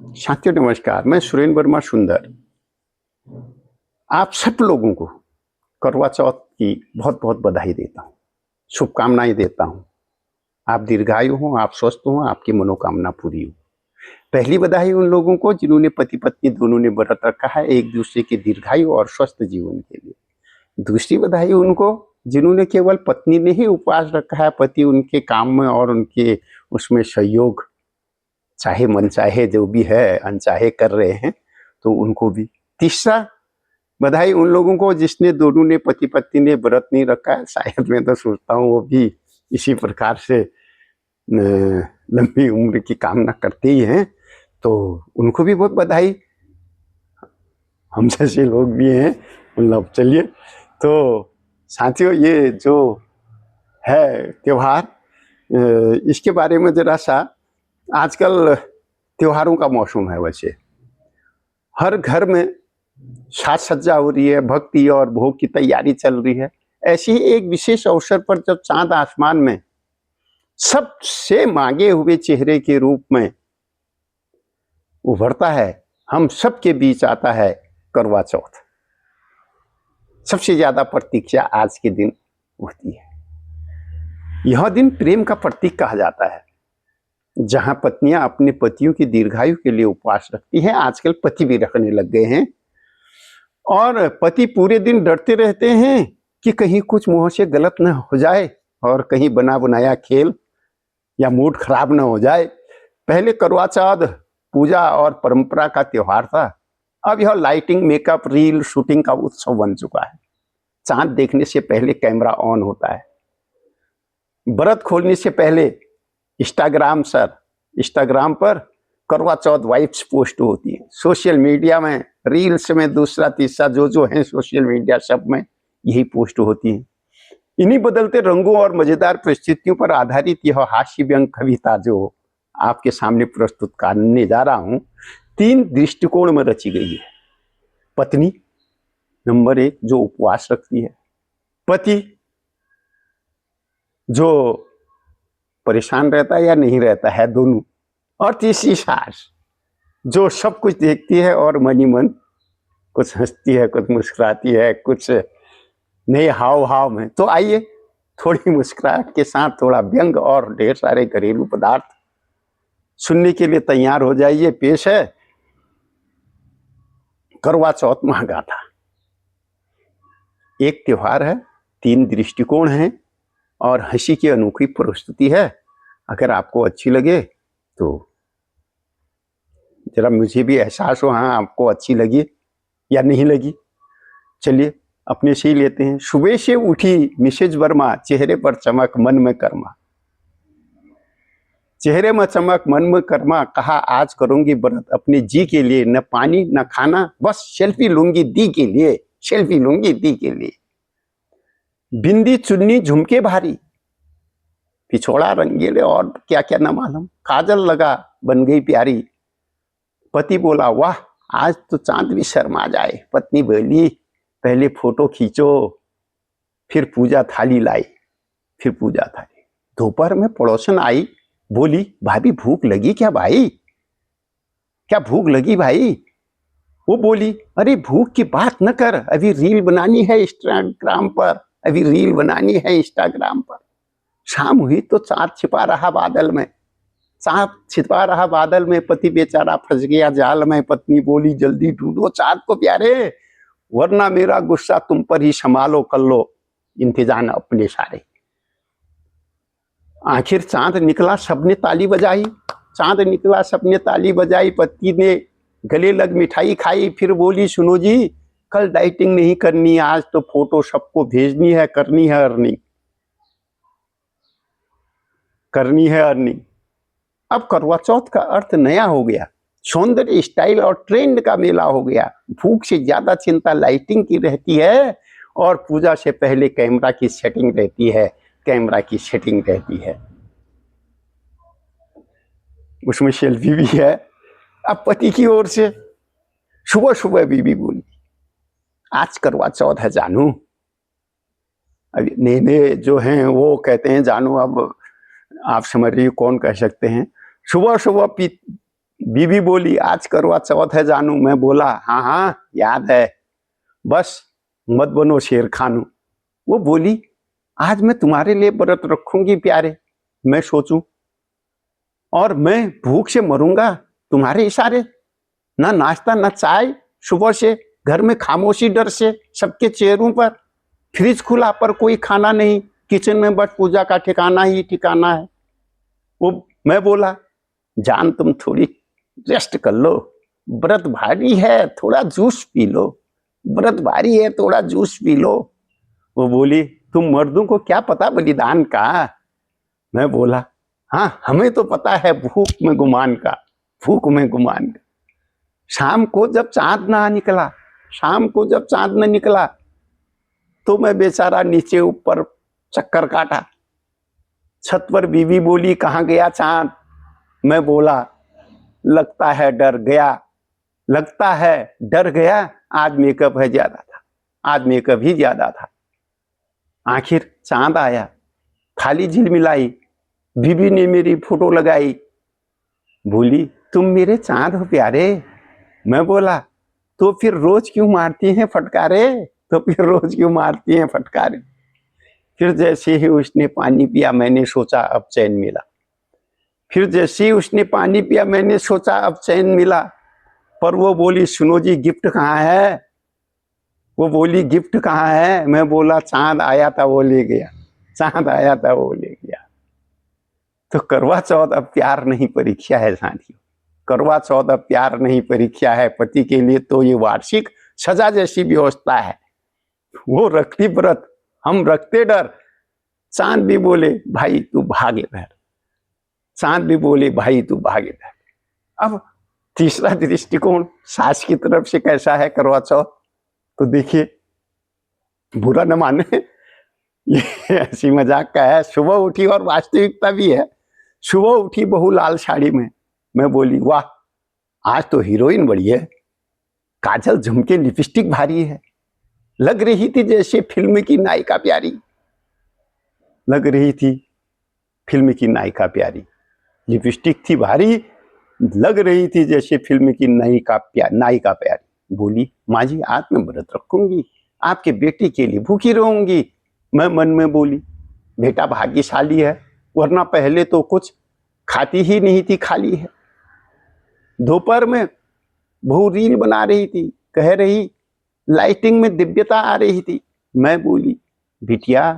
साथियों नमस्कार, मैं सुरेंद्र वर्मा सुंदर आप सब लोगों को करवा चौथ की बहुत-बहुत बधाई देता हूँ, शुभकामनाएँ देता हूँ। आप दीर्घायु हों, आप स्वस्थ हों, आपकी मनोकामना पूरी हो। पहली बधाई उन लोगों को जिन्होंने पति-पत्नी दोनों ने व्रत रखा है एक-दूसरे के दीर्घायु और स्वस्थ जीवन के लिए। दूसरी बधाई उनको जिन्होंने केवल पत्नी ने ही उपवास रखा है, पति उनके काम में और उनके उसमें सहयोग चाहे मनचाहे जो भी है, अनचाहे कर रहे हैं, तो उनको भी। तीसरा बधाई उन लोगों को जिसने दोनों ने पति-पत्नी ने व्रत नहीं रखा है, शायद मैं तो सोचता हूँ वो भी इसी प्रकार से लंबी उम्र की कामना करते ही हैं, तो उनको भी बहुत बधाई। हम जैसे लोग भी हैं, मतलब चलिए, तो साथियों ये जो है त्योहार इसके बारे में ज़रा-सा आजकल त्योहारों का मौसम है वैसे। हर घर में साज-सज्जा हो रही है, भक्ति और भोग की तैयारी चल रही है। ऐसे ही एक विशेष अवसर पर जब चाँद आसमान में सबसे माँगे हुए चेहरे के रूप में उभरता है, हम सबके बीच आता है करवा चौथ। सबसे ज़्यादा प्रतीक्षा आज के दिन होती है। यह दिन प्रेम का प्रतीक कहा जाता है, जहाँ पत्नियाँ अपने पतियों की दीर्घायु के लिए उपवास रखती हैं। आजकल पति भी रखने लग गए हैं और पति पूरे दिन डरते रहते हैं कि कहीं कुछ मुँह से गलत न हो जाए और कहीं बना बनाया खेल या मूड खराब न हो जाए। पहले करवा चौथ पूजा और परंपरा का त्योहार था, अब यह लाइटिंग, मेकअप, रील शूटिंग का उत्सव बन चुका है। चांद देखने से पहले कैमरा ऑन होता है, व्रत खोलने से पहले इंस्टाग्राम पर करवा चौथ वाइब्स पोस्ट होती है, सोशल मीडिया में, रील्स में, दूसरा तीसरा जो है सोशल मीडिया सब में यही पोस्ट होती है। इन्हीं बदलते रंगों और मजेदार परिस्थितियों पर आधारित यह हास्य व्यंग कविता जो आपके सामने प्रस्तुत करने जा रहा हूं, 3 दृष्टिकोण में रची गई है। पत्नी नंबर 1 जो उपवास रखती है, पति जो परेशान रहता है या नहीं रहता है, दोनों, और तीसरी सास जो सब कुछ देखती है और मन ही मन कुछ हंसती है, कुछ मुस्कुराती है, कुछ नए हाव-भाव में। तो आइए थोड़ी मुस्कुराहट के साथ थोड़ा व्यंग और ढेर सारे घरेलू पदार्थ सुनने के लिए तैयार हो जाइए। पेश है करवा चौथ महागाथा। एक त्योहार है, 3 दृष्टिकोण हैं और हंसी की अनोखी प्रस्तुति है। अगर आपको अच्छी लगे तो जरा मुझे भी एहसास हो, हाँ आपको अच्छी लगी या नहीं लगी। चलिए अपने से ही लेते हैं। सुबह से उठी मिसेज वर्मा, चेहरे पर चमक मन में कर्मा। चेहरे में चमक मन में कर्मा, कहा आज करूंगी व्रत अपने जी के लिए, न पानी न खाना, बस सेल्फी लूंगी दी के लिए, सेल्फी लूंगी दी के लिए। बिंदी चुन्नी झुमके भारी, पिछोड़ा रंगीले और क्या क्या न मालूम, काजल लगा बन गई प्यारी। पति बोला वाह आज तो चांद भी शर्मा जाए। पत्नी बोली पहले फोटो खींचो, फिर पूजा थाली लाई, फिर पूजा थाली। दोपहर में पड़ोसन आई, बोली भाभी भूख लगी क्या भाई, क्या भूख लगी भाई। वो बोली अरे भूख की बात न कर, अभी रील बनानी है इंस्टाग्राम पर, अभी रील बनानी है इंस्टाग्राम पर। शाम हुई तो चांद छिपा रहा बादल में, चांद छिपा रहा बादल में, पति बेचारा फंस गया जाल में। पत्नी बोली जल्दी ढूंढो चांद को प्यारे, वरना मेरा गुस्सा तुम पर ही संभालो कर लो इंतजाम अपने सारे। आखिर चांद निकला, सबने ताली बजाई, चांद निकला सबने ताली बजाई। पति ने गले लग मिठाई खाई, फिर बोली सुनो जी कल डाइटिंग नहीं करनी, आज तो फोटो सबको भेजनी है, करनी है अर्निंग, करनी है अर्निंग। अब करवा चौथ का अर्थ नया हो गया, सौंदर्य, स्टाइल और ट्रेंड का मेला हो गया। भूख से ज्यादा चिंता लाइटिंग की रहती है और पूजा से पहले कैमरा की सेटिंग रहती है, कैमरा की सेटिंग रहती है, उसमें सेल्फी भी है। अब पति की ओर से सुबह सुबह बीबी बोली आज करवा चौथ है जानू। अब नेने जो हैं वो कहते हैं जानू, अब आप समझ रही कौन कह सकते हैं। सुबह सुबह बीवी बोली आज करवा चौथ है जानू। मैं बोला हाँ हाँ याद है, बस मत बनो शेर खानू। वो बोली आज मैं तुम्हारे लिए व्रत रखूंगी प्यारे। मैं सोचूं और मैं भूख से मरूंगा तुम्हारे इशारे। ना नाश्ता ना चाय सुबह से, घर में खामोशी डर से, सबके चेहरों पर फ्रिज खुला पर कोई खाना नहीं, किचन में बस पूजा का ठिकाना ही ठिकाना है। वो मैं बोला जान तुम थोड़ी रेस्ट कर लो, व्रत भारी है थोड़ा जूस पी लो, व्रत भारी है थोड़ा जूस पी लो। वो बोली तुम मर्दों को क्या पता बलिदान का। मैं बोला हाँ हमें तो पता है भूख में गुमान का, भूख में गुमान का। शाम को जब चांद ना निकला, शाम को जब चांद न निकला तो मैं बेचारा नीचे ऊपर चक्कर काटा। छत पर बीवी बोली कहाँ गया चांद। मैं बोला लगता है डर गया, लगता है डर गया। आज मेकअप है ज्यादा था, आज मेकअप ही ज्यादा था। आखिर चांद आया, थाली झिलमिलाई, बीवी ने मेरी फोटो लगाई, बोली तुम मेरे चांद हो प्यारे। मैं बोला तो फिर रोज क्यों मारती हैं फटकारे, तो फिर रोज क्यों मारती हैं फटकारे। फिर जैसे ही उसने पानी पिया मैंने सोचा अब चैन मिला। फिर जैसे ही उसने पानी पिया मैंने सोचा अब चैन मिला। पर वो बोली सुनो जी गिफ्ट कहाँ है। वो बोली गिफ्ट कहाँ है। मैं बोला चांद आया था वो ले गया, चांद आया था वो ले गया। तो करवा चौथ अब प्यार नहीं परीक्षा है साथियों, करवा चौथ अब प्यार नहीं परीक्षा है। पति के लिए तो ये वार्षिक सजा जैसी व्यवस्था है। वो रखती व्रत, हम रखते डर। चांद भी बोले भाई तू भागे भैर, चांद भी बोले भाई तू भागे भैर। अब तीसरा दृष्टिकोण सास की तरफ से कैसा है करवा चौथ, तो देखिए बुरा न माने, ये ऐसी मजाक का है। सुबह उठी और वास्तविकता भी है। सुबह उठी बहू लाल साड़ी में। मैं बोली वाह आज तो हीरोइन बड़ी है, काजल झुमके लिपस्टिक भारी है, लग रही थी जैसे फिल्म की नायिका प्यारी, लग रही थी फिल्म की नायिका प्यारी। लिपस्टिक थी भारी, लग रही थी जैसे फिल्म की नायिका प्यारी। बोली माँ जी आज मैं व्रत रखूंगी, आपके बेटे के लिए भूखी रहूंगी। मैं मन में बोली बेटा भाग्यशाली है, वरना पहले तो कुछ खाती ही नहीं थी, खाली है। दोपहर में बहू रील बना रही थी, कह रही लाइटिंग में दिव्यता आ रही थी। मैं बोली बिटिया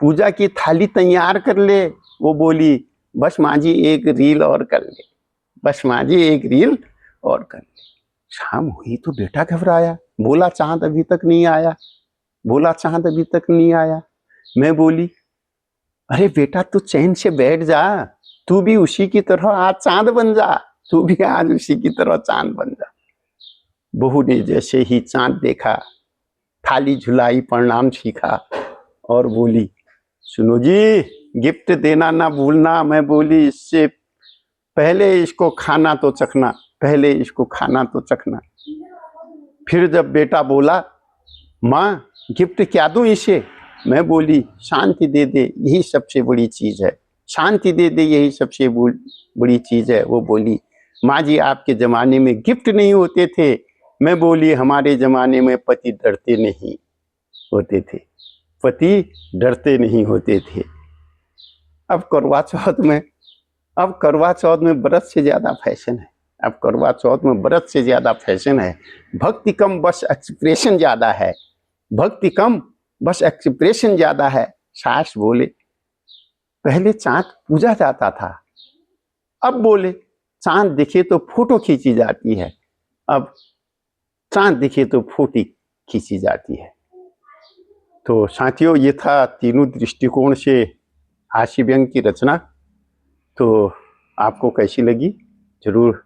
पूजा की थाली तैयार कर ले। वो बोली बस माँ जी एक रील और कर ले, बस माँ जी एक रील और कर ले। शाम हुई तो बेटा घबराया, बोला चांद अभी तक नहीं आया, बोला चांद अभी तक नहीं आया। मैं बोली अरे बेटा तू चैन से बैठ जा, तू भी उसी की तरह आज चांद बन जा, तू भी आज उसी की तरह चांद बन जा। बहू ने जैसे ही चांद देखा थाली झुलाई प्रणाम सीखा और बोली सुनो जी गिफ्ट देना ना भूलना। मैं बोली इससे पहले इसको खाना तो चखना, पहले इसको खाना तो चखना। फिर जब बेटा बोला माँ गिफ्ट क्या दूं इसे। मैं बोली शांति दे दे यही सबसे बड़ी चीज है, शांति दे दे यही सबसे बड़ी चीज है। वो बोली माँ जी आपके जमाने में गिफ्ट नहीं होते थे। मैं बोली हमारे जमाने में पति डरते नहीं होते थे, पति डरते नहीं होते थे। अब करवा चौथ में, अब करवा चौथ में व्रत से ज्यादा फैशन है, अब करवा चौथ में व्रत से ज्यादा फैशन है। भक्ति कम बस एक्सप्रेशन ज्यादा है, भक्ति कम बस एक्सप्रेशन ज्यादा है। सास बोले पहले चांद पूजा जाता था, अब बोले चांद दिखे तो फोटो खींची जाती है, अब चांद दिखे तो फोटो खींची जाती है। तो साथियों ये था तीनों दृष्टिकोण से हास्य व्यंग की रचना। तो आपको कैसी लगी जरूर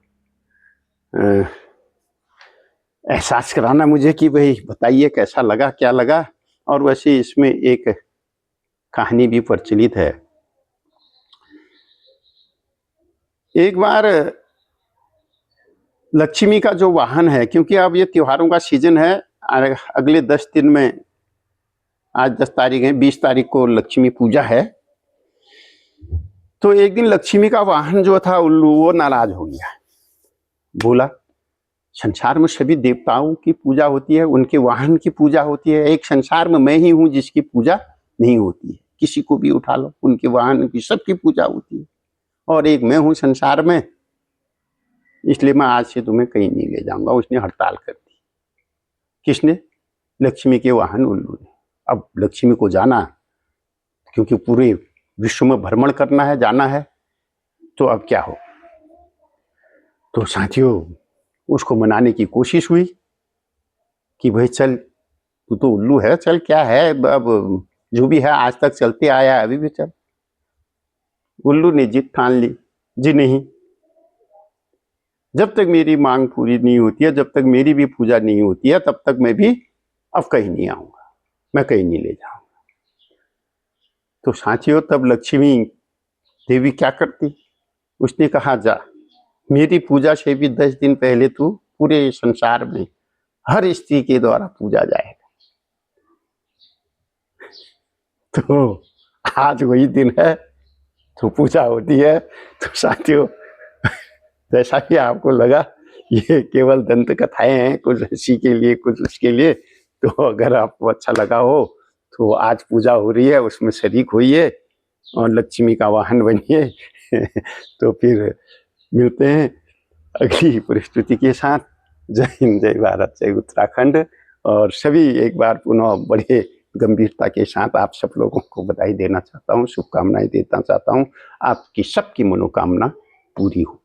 एहसास कराना मुझे कि भाई बताइए कैसा लगा, क्या लगा। और वैसे इसमें एक कहानी भी प्रचलित है। एक बार लक्ष्मी का जो वाहन है, क्योंकि अब ये त्योहारों का सीजन है, अगले 10 दिन में, आज 10 तारीख है, 20 तारीख को लक्ष्मी पूजा है। तो एक दिन लक्ष्मी का वाहन जो था उल्लू वो नाराज हो गया। बोला संसार में सभी देवताओं की पूजा होती है, उनके वाहन की पूजा होती है, एक संसार में मैं ही हूं जिसकी पूजा नहीं होती है। किसी को भी उठा लो, उनके वाहन की सबकी पूजा होती है, और एक मैं हूं संसार में, इसलिए मैं आज से तुम्हें कहीं नहीं ले जाऊंगा। उसने हड़ताल कर दी। किसने? लक्ष्मी के वाहन उल्लू ने। अब लक्ष्मी को जाना, क्योंकि पूरे विश्व में भ्रमण करना है, जाना है, तो अब क्या हो। तो साथियों, उसको मनाने की कोशिश हुई कि भाई चल, तू तो उल्लू है, चल क्या है, अब जो भी है आज तक चलते आया, अभी भी चल। उल्लू ने जिद ठान ली, जी नहीं, जब तक मेरी मांग पूरी नहीं होती है, जब तक मेरी भी पूजा नहीं होती है, तब तक मैं भी अब कहीं नहीं आऊंगा, मैं कहीं नहीं ले जाऊंगा। तो साथियों, तब लक्ष्मी देवी क्या करती? उसने कहा, जा, मेरी पूजा से भी 10 दिन पहले तू पूरे संसार में हर स्त्री के द्वारा पूजा जाएगा। तो आज वही दिन है, तो पूजा होती है। तो साथियों, जैसा कि आपको लगा ये केवल दंत कथाएं हैं, कुछ हंसी के लिए, कुछ उसके लिए। तो अगर आपको अच्छा लगा हो तो आज पूजा हो रही है, उसमें शरीक होइए और लक्ष्मी का वाहन बनिए। तो फिर मिलते हैं अगली परिस्थिति के साथ। जय हिंद, जय भारत, जय उत्तराखंड। और सभी एक बार पुनः बड़े गंभीरता के साथ आप सब लोगों को बधाई देना चाहता हूँ, शुभकामनाएं देना चाहता हूँ। आपकी सबकी मनोकामना पूरी हो।